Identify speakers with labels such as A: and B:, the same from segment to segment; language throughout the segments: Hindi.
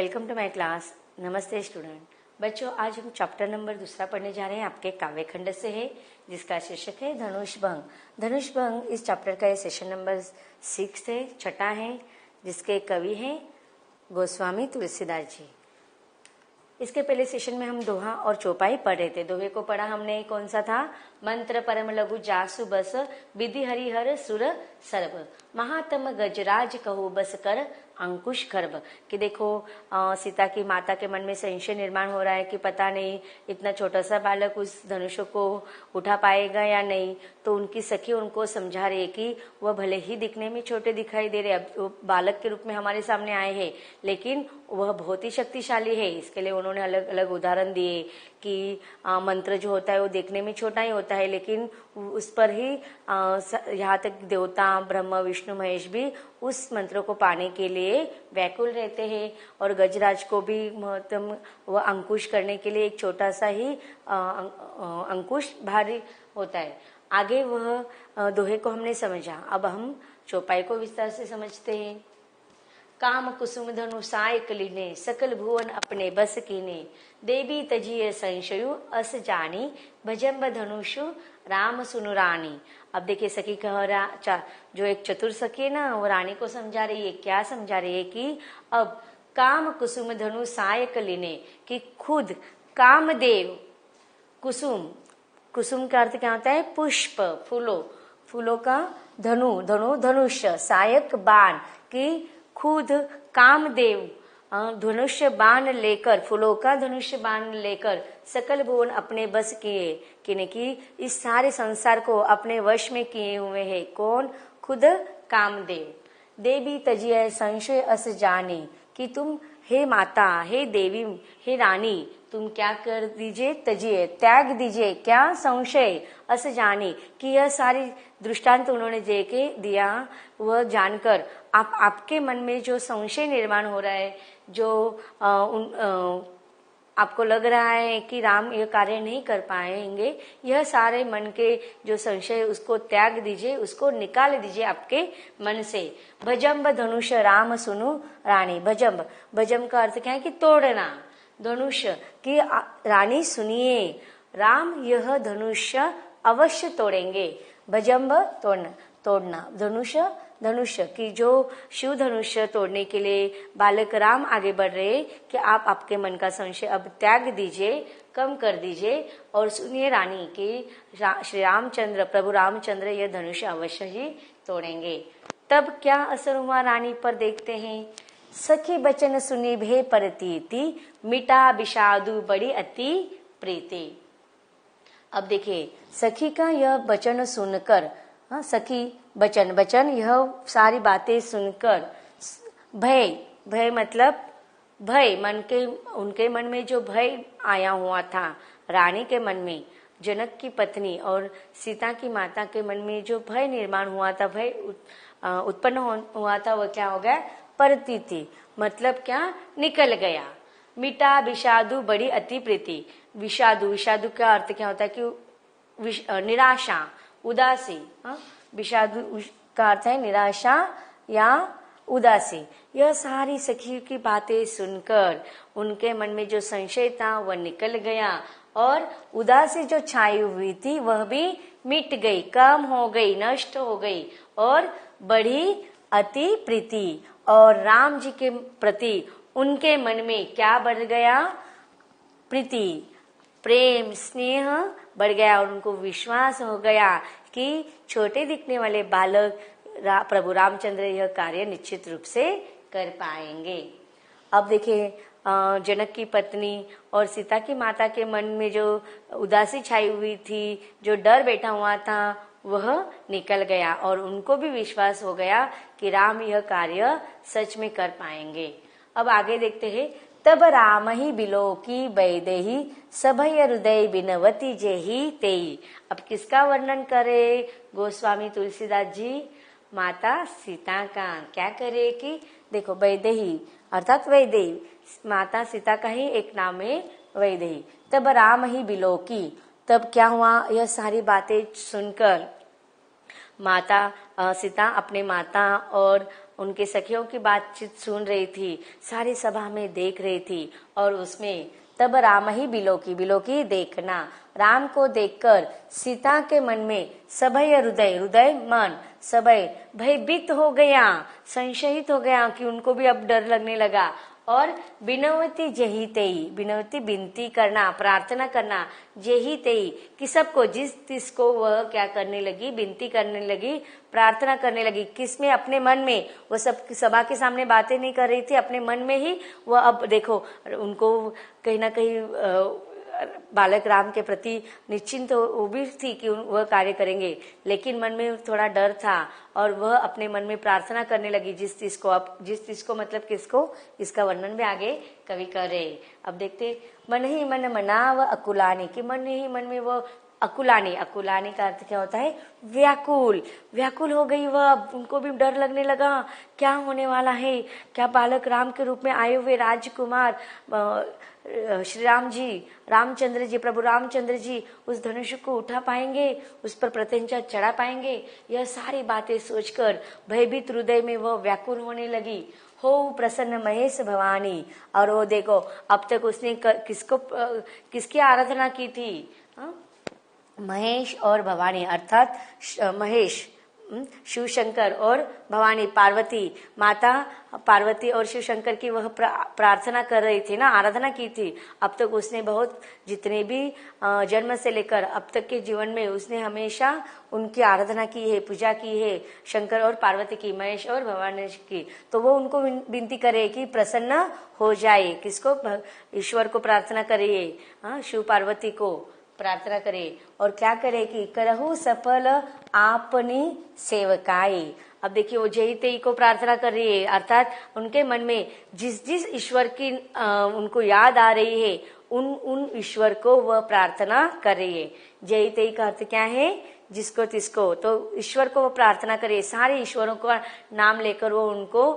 A: Welcome to my class. नमस्ते स्टूडेंट। बच्चों, आज हम चैप्टर नंबर 2 पढ़ने जा रहे हैं। आपके काव्य खंड से है, जिसका शीर्षक है धनुष भंग। धनुष भंग इस चैप्टर का सेशन नंबर 6 है, छठा है, जिसके कवि हैं गोस्वामी तुलसीदास जी। इसके पहले सेशन में हम दोहा और चौपाई पढ़ रहे थे। दोहे को पढ़ा हमने, कौन सा था? मंत्र परम लघु जासु बस, विधि हरिहर सुर सर्व, महातम गजराज कहो बस कर अंकुश खर्ब। कि देखो सीता की माता के मन में संशय निर्माण हो रहा है कि पता नहीं इतना छोटा सा बालक उस धनुष को उठा पाएगा या नहीं। तो उनकी सखी उनको समझा रही है कि वह भले ही दिखने में छोटे दिखाई दे रहे, अब वो बालक के रूप में हमारे सामने आए हैं, लेकिन वह बहुत ही शक्तिशाली है। इसके लिए उन्होंने अलग अलग उदाहरण दिए कि मंत्र जो होता है वो देखने में छोटा ही होता है, लेकिन उस पर ही यहाँ तक देवता ब्रह्मा विष्णु महेश भी उस मंत्र को पाने के लिए व्याकुल रहते हैं। और गजराज को भी महत्तम वह अंकुश करने के लिए एक छोटा सा ही अंकुश भारी होता है। आगे वह दोहे को हमने समझा। अब हम चौपाई को विस्तार से समझते हैं। काम कुसुम धनु साय कलीने, सकल भुवन अपने बस कीने, देवी तजिए संशयु अस जानी, भजम्ब धनुषु राम सुनु रानी। अब देखिए सखी कह जो एक चतुर सखी है ना, वो रानी को समझा रही है। क्या समझा रही है? कि अब काम कुसुम धनु साय कलीने, कि खुद कामदेव कुसुम, कुसुम का अर्थ क्या होता है? पुष्प, फूलों, फूलों का धनु, धनु धनुष्य, सायक बाण, कि खुद कामदेव धनुष्य बाण लेकर, फूलों का धनुष्य बाण लेकर सकल भुवन अपने बस किए, कि इस सारे संसार को अपने वश में किए हुए हैं। कौन? खुद कामदेव। देवी तजिए संशय अस जाने, कि तुम हे माता, हे देवी, हे रानी, तुम क्या कर दीजिए? तजिए, त्याग दीजिए। क्या? संशय अस जाने, कि यह सारी दृष्टांत उन्होंने देके दिया, वह जानकर आपके मन में जो संशय निर्माण हो रहा है, जो आपको लग रहा है कि राम यह कार्य नहीं कर पाएंगे, यह सारे मन के जो संशय उसको त्याग दीजिए, उसको निकाल दीजिए आपके मन से। भजम्ब धनुष राम सुनु रानी। भजम्ब, भजम्ब का अर्थ क्या है? कि तोड़ना। धनुष की रानी सुनिए, राम यह धनुष्य अवश्य तोड़ेंगे। भजम्ब तोड़ना, तोड़ना। धनुष्य, धनुष्य की जो शिव धनुष्य तोड़ने के लिए बालक राम आगे बढ़ रहे, कि आप आपके मन का संशय अब त्याग दीजिए, कम कर दीजिए और सुनिए रानी की श्री रामचंद्र, प्रभु रामचंद्र यह धनुष्य अवश्य ही तोड़ेंगे। तब क्या असर हुआ रानी पर? देखते हैं। सखी बचन सुनी भे परतीति, मिटा विषादु बड़ी अति प्रीति। अब देखिए सखी का यह वचन सुनकर, सखी बचन, बचन यह सारी बातें सुनकर, भय, भय मतलब भय, मन के, उनके मन में जो भय आया हुआ था रानी के मन में, जनक की पत्नी और सीता की माता के मन में जो भय निर्माण हुआ था, भय उत्पन्न हुआ था, वह क्या हो गया? परतीति मतलब क्या? निकल गया। मिटा विषादु बड़ी अति प्रीति। विषादु, विषादु का अर्थ क्या होता है? कि निराशा, उदासी। विषादु का अर्थ है निराशा या उदासी। यह सारी सखी की बातें सुनकर उनके मन में जो संशय था वह निकल गया, और उदासी जो छाई हुई थी वह भी मिट गई, कम हो गई, नष्ट हो गई, और बड़ी अति प्रीति, और राम जी के प्रति उनके मन में क्या बढ़ गया? प्रीति, प्रेम, स्नेह बढ़ गया, और उनको विश्वास हो गया कि छोटे दिखने वाले बालक प्रभु रामचंद्र यह कार्य निश्चित रूप से कर पाएंगे। अब देखिए जनक की पत्नी और सीता की माता के मन में जो उदासी छाई हुई थी, जो डर बैठा हुआ था, वह निकल गया, और उनको भी विश्वास हो गया कि राम यह कार्य सच में कर पाएंगे। अब आगे देखते हैं। तब राम ही बिलो की बैदेही, सभय हृदय बिनवती जेही तेई। अब किसका वर्णन करे गोस्वामी तुलसीदास जी? माता सीता का। क्या करे? कि देखो बैदेही अर्थात वैदेही, माता सीता का ही एक नाम है वैदेही। तब राम ही बिलो की, तब क्या हुआ? यह सारी बातें सुनकर माता सीता अपने माता और उनके सखियों की बातचीत सुन रही थी, सारी सभा में देख रही थी। और उसमें तब राम ही बिलोकी देखना, राम को देखकर सीता के मन में सभय हृदय मन सभय भयभीत हो गया, संशयित हो गया कि उनको भी अब डर लगने लगा। और बिनवती जही तेई, बिनवती विनती करना, प्रार्थना करना, जही तेई कि सबको जिसको वह क्या करने लगी, विनती करने लगी, प्रार्थना करने लगी। किसमें? अपने मन में। वो सब सभा के सामने बातें नहीं कर रही थी, अपने मन में ही वह अब देखो उनको कहीं ना कहीं बालक राम के प्रति निश्चिंत वो भी थी कि वह कार्य करेंगे, लेकिन मन में थोड़ा डर था और वह अपने मन में प्रार्थना करने लगी जिस चीज को। अब जिस चीज को मतलब किसको, इसका वर्णन भी आगे कवि करे। अब देखते, मन ही मन मनाव अकुलानी, कि मन ही मन में वो अकुलानी, अकुलानी का अर्थ क्या होता है? व्याकुल, व्याकुल हो गई वह। उनको भी डर लगने लगा, क्या होने वाला है, क्या बालक राम के रूप में आए हुए राजकुमार श्री राम जी, रामचंद्र जी, प्रभु रामचंद्र जी उस धनुष को उठा पाएंगे, उस पर प्रत्यंचा चढ़ा पाएंगे? यह सारी बातें सोचकर भयभीत हृदय में वह व्याकुल होने लगी। हो प्रसन्न महेश भवानी, और वो देखो अब तक उसने किसकी आराधना की थी? महेश और भवानी, अर्थात महेश शिव शंकर और भवानी पार्वती, माता पार्वती और शिव शंकर की वह प्रार्थना कर रही थी ना, आराधना की थी। अब तक उसने बहुत, जितने भी जन्म से लेकर अब तक के जीवन में उसने हमेशा उनकी आराधना की है, पूजा की है, शंकर और पार्वती की, महेश और भवानी की। तो वो उनको विनती करे कि प्रसन्न हो जाए। किसको? ईश्वर को प्रार्थना करे, शिव पार्वती को प्रार्थना करे। और क्या करे कि करहु सफल आपनी सेवकाई। अब देखिए वो जय तेई को प्रार्थना कर रही है, अर्थात उनके मन में जिस जिस ईश्वर की उनको याद आ रही है उन ईश्वर को वह प्रार्थना कर रही है। जय तेई का अर्थ क्या है? जिसको तिसको, तो ईश्वर को वो प्रार्थना करे, सारे ईश्वरों का नाम लेकर वो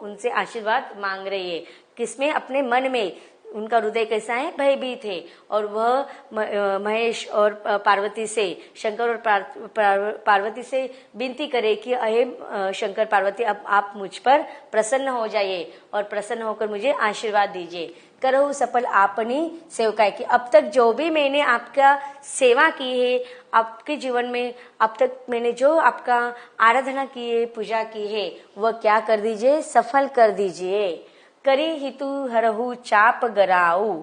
A: उनसे आशीर्वाद मांग रही है। किसमें? अपने मन में। उनका हृदय कैसा है? भयभीत है। और वह महेश और पार्वती से, शंकर और पार्वती से विनती करे कि अहे शंकर पार्वती, अब आप मुझ पर प्रसन्न हो जाइए और प्रसन्न होकर मुझे आशीर्वाद दीजिए। करहु सफल आपनी सेवकाई, कि अब तक जो भी मैंने आपका सेवा की है, आपके जीवन में अब तक मैंने जो आपका आराधना की है, पूजा की है, वह क्या कर दीजिए? सफल कर दीजिए। करी हितु हरहु चाप गराऊ,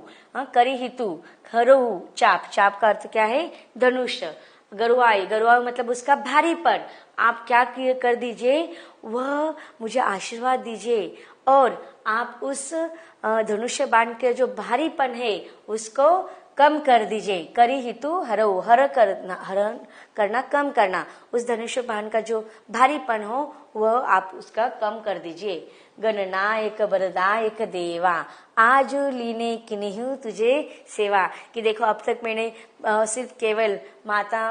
A: करी हितु हरहु चाप, चाप का अर्थ क्या है? धनुष। गरुआई, गरुआ मतलब उसका भारीपन। आप क्या कर दीजिए? वह मुझे आशीर्वाद दीजिए और आप उस धनुष्य बाण के जो भारीपन है उसको कम कर दीजिए। करी हितु हरऊ, हरण करना, कम करना। उस धनुष्य बाण का जो भारीपन हो वह आप उसका कम कर दीजिए। गणनायक वरदायक देवा, आज लीने किन्हीं तुझे सेवा, कि देखो अब तक मैंने सिर्फ केवल माता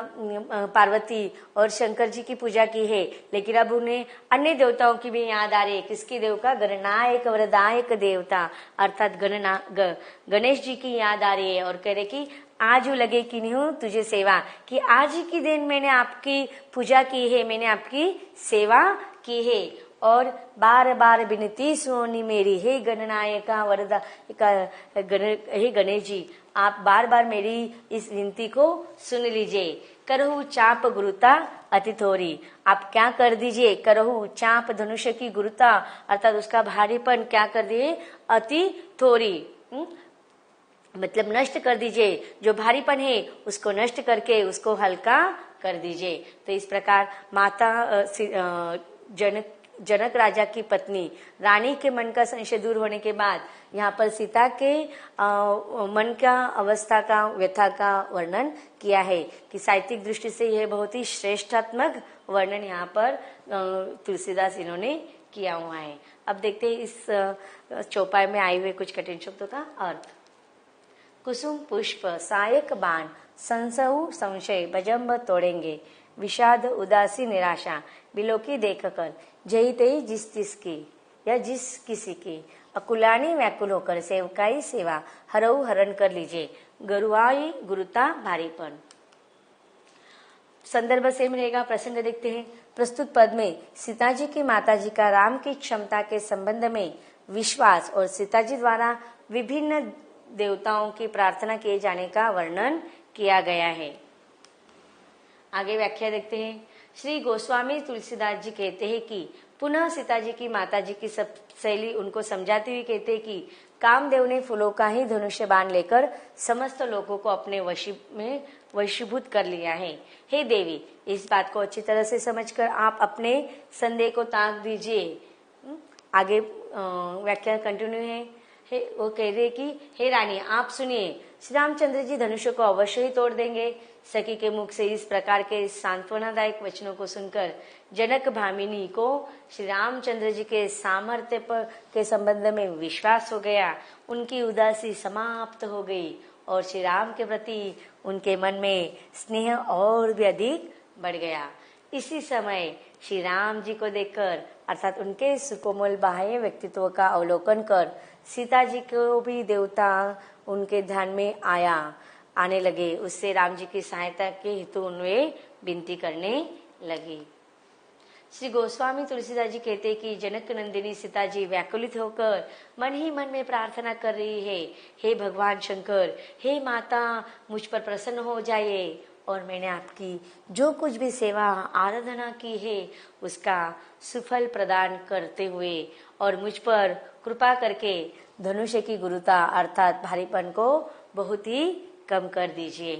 A: पार्वती और शंकर जी की पूजा की है, लेकिन अब उन्हें अन्य देवताओं की भी याद आ रही है। किसकी देव का? गणनायक वरदायक देवता, अर्थात गणेश जी की याद आ रही है। और कह रहे कि आज लगे कि नहीं तुझे सेवा, कि आज ही की दिन मैंने आपकी पूजा की है, मैंने आपकी सेवा की है। और बार बार विनती सुनी मेरी, हे गणनायका वरदा, हे गणेश जी आप बार बार मेरी इस विनती को सुन लीजिए। करहु चाप गुरुता अति थोरी, आप क्या कर दीजिए? करहु चाप, धनुष्य की गुरुता अर्थात उसका भारीपन क्या कर दिए? अति थोरी, मतलब नष्ट कर दीजिए। जो भारीपन है उसको नष्ट करके उसको हल्का कर दीजिए। तो इस प्रकार माता जनक राजा की पत्नी रानी के मन का संशय दूर होने के बाद यहाँ पर सीता के मन का अवस्था का, व्यथा का वर्णन किया है कि साहित्यिक दृष्टि से यह बहुत ही श्रेष्ठात्मक वर्णन यहाँ पर तुलसीदास इन्होंने किया हुआ है। अब देखते हैं इस चौपाई में आए हुए कुछ कठिन शब्दों का अर्थ। कुसुम पुष्प सायक बाण, संसहु संशय भजम्ब तोड़ेंगे, विषाद उदासी निराशा, बिलोकी देखकर, जई तई जिस तिसकी या जिस किसी की, अकुलानी व्याकुल होकर सेवकाई सेवा, हरऊ हरण कर लीजिए, गरुआई गुरुता भारीपन। संदर्भ सेम रहेगा। प्रसंग देखते हैं। प्रस्तुत पद में सीता जी की माता जी का राम की क्षमता के संबंध में विश्वास और सीता जी द्वारा विभिन्न देवताओं की प्रार्थना किए जाने का वर्णन किया गया है। आगे व्याख्या देखते हैं। श्री गोस्वामी तुलसीदास जी कहते हैं कि पुनः सीता जी की माता जी की सब शैली उनको समझाते हुए कहते हैं कि कामदेव ने फूलों का ही धनुष्य बाण लेकर समस्त लोगों को अपने वशीभूत कर लिया है। हे देवी, इस बात को अच्छी तरह से समझकर आप अपने संदेह को ताक दीजिए। आगे व्याख्या कंटिन्यू है। वो कह रहे कि हे रानी, आप सुनिए, श्री रामचंद्र जी धनुष्य को अवश्य ही तोड़ देंगे। सखी के मुख से इस प्रकार के सांत्वनादायक वचनों को सुनकर जनक भामिनी को श्री रामचंद्र जी के सामर्थ्य के संबंध में विश्वास हो गया। उनकी उदासी समाप्त हो गई और श्री राम के प्रति उनके मन में स्नेह और भी अधिक बढ़ गया। इसी समय श्री राम जी को देखकर अर्थात उनके सुकोमल बाह्य व्यक्तित्व का अवलोकन कर सीता जी को भी देवता उनके ध्यान में आने लगे। उससे राम जी की सहायता के हेतु उन्हें विनती करने लगी। श्री गोस्वामी तुलसीदास जी कहते कि जनक नंदिनी सीता जी व्याकुलित होकर मन ही मन में प्रार्थना कर रही है, हे भगवान शंकर, हे माता, मुझ पर प्रसन्न हो जाइए और मैंने आपकी जो कुछ भी सेवा आराधना की है उसका सुफल प्रदान करते हुए और मुझ पर कृपा करके धनुष्य की गुरुता अर्थात भारीपन को बहुत ही कम कर दीजिए।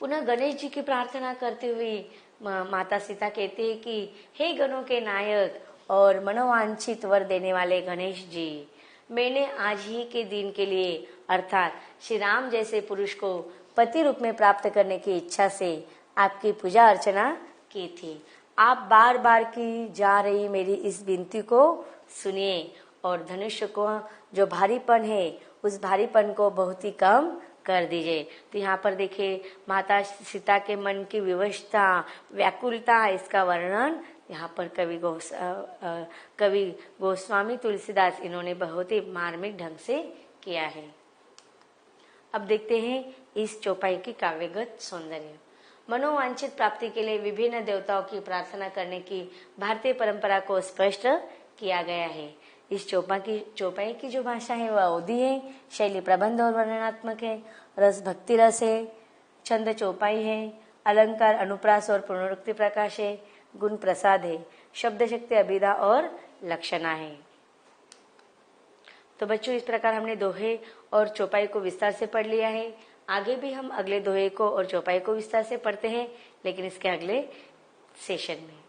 A: पुनः गणेश जी की प्रार्थना करते हुए माता सीता कहते हैं कि हे गणों के नायक और मनोवांछित वर देने वाले गणेश जी, मैंने आज ही के दिन के लिए अर्थात श्री राम जैसे पुरुष को पति रूप में प्राप्त करने की इच्छा से आपकी पूजा अर्चना की थी। आप बार बार की जा रही मेरी इस विनती को सुनिए और धनुष्य को जो भारीपन है उस भारीपन को बहुत ही कम कर दीजिए। तो यहाँ पर देखिए माता सीता के मन की विवशता, व्याकुलता, इसका वर्णन यहाँ पर कवि गोस्वामी तुलसीदास इन्होंने बहुत ही मार्मिक ढंग से किया है। अब देखते हैं इस चौपाई की काव्यगत सौंदर्य। मनोवांछित प्राप्ति के लिए विभिन्न देवताओं की प्रार्थना करने की भारतीय परंपरा को स्पष्ट किया गया है। इस चौपाई की जो भाषा है वह अवधी है, शैली प्रबंध और वर्णनात्मक है, रस भक्ति रस है, छंद चौपाई है, अलंकार अनुप्रास और पुनरुक्ति प्रकाश है, गुण प्रसाद है, शब्द शक्ति अभिधा और लक्षणा है। तो बच्चों, इस प्रकार हमने दोहे और चौपाई को विस्तार से पढ़ लिया है। आगे भी हम अगले दोहे को और चौपाई को विस्तार से पढ़ते हैं, लेकिन इसके अगले सेशन में।